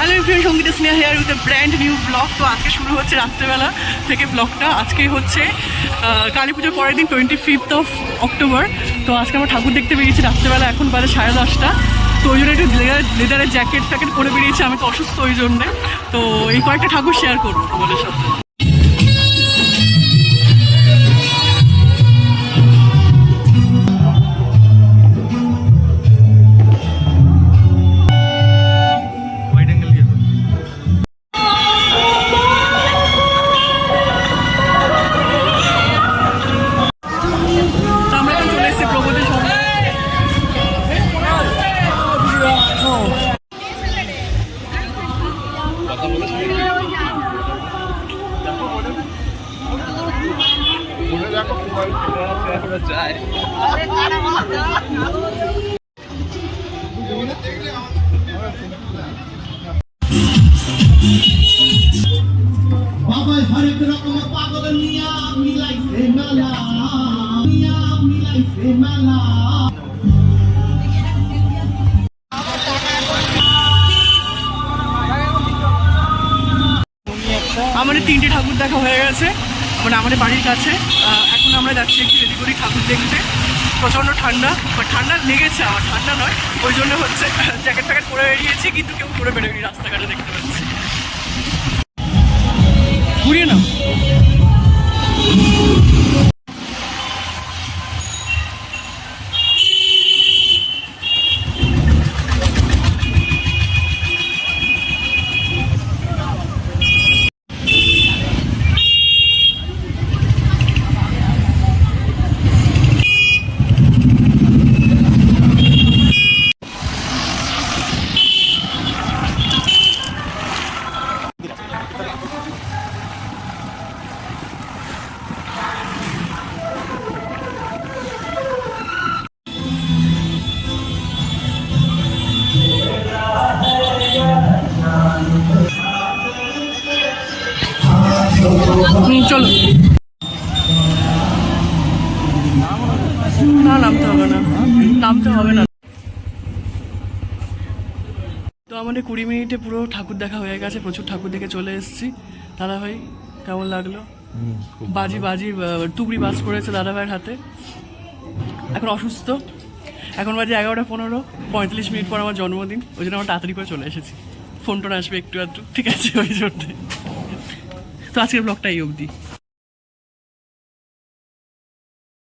Hello everyone, Sangeeta Sneha here with a brand new blog. তো আজকে শুরু হচ্ছে রাত্রেবেলা থেকে ব্লগটা। আজকে হচ্ছে কালী পুজোর পরের দিন 25 অক্টোবর। তো আজকে আমরা ঠাকুর দেখতে বেরিয়েছি রাত্রেবেলা, এখন বাজে 10:30। তো ওই জন্য একটু লেদারের জ্যাকেট ট্যাকেট পরে বেরিয়েছি, আমি তো অসুস্থ ওই জন্যে। তো এই কয়েকটা ঠাকুর শেয়ার করবো তোমাদের সাথে। বাবাই হরেক রকম পাগল নিয়া মিলাইছে মেলা, নিয়া মিলাইছে মেলা। আমাদের 3টে ঠাকুর দেখা হয়ে গেছে, মানে আমাদের বাড়ির কাছে। এখন আমরা যাচ্ছি একটু রেডি করি ঠাকুর দেখতে। প্রচণ্ড ঠান্ডা, বা ঠান্ডা লেগেছে, আমার ঠান্ডা নয়, ওই জন্য হচ্ছে জ্যাকেট ফ্যাকেট পরে বেরিয়েছি, কিন্তু কেউ পরে বেরোয়নি, রাস্তাঘাটে দেখতে পাচ্ছি। ঘুরিয়ে নাও। চলো, না নামতে হবে না, নামতে হবে না। তো আমাদের 20 মিনিটে পুরো ঠাকুর দেখা হয়ে গেছে, প্রচুর ঠাকুর দেখে চলে এসেছি। দাদা ভাই কেমন লাগলো? বাজি টুকরি বাজ পড়েছে দাদা ভাইয়ের হাতে। এখন অসুস্থ, এখন বাজে 11:15, 45 মিনিট পর আমার জন্মদিন, ওই জন্য আমরা তাড়াতাড়ি করে চলে এসেছি। ফোন টোন আসবে একটু আধটু, ঠিক আছে, ওই জন্যে। তো আজকের ব্লগটা এই অবধি।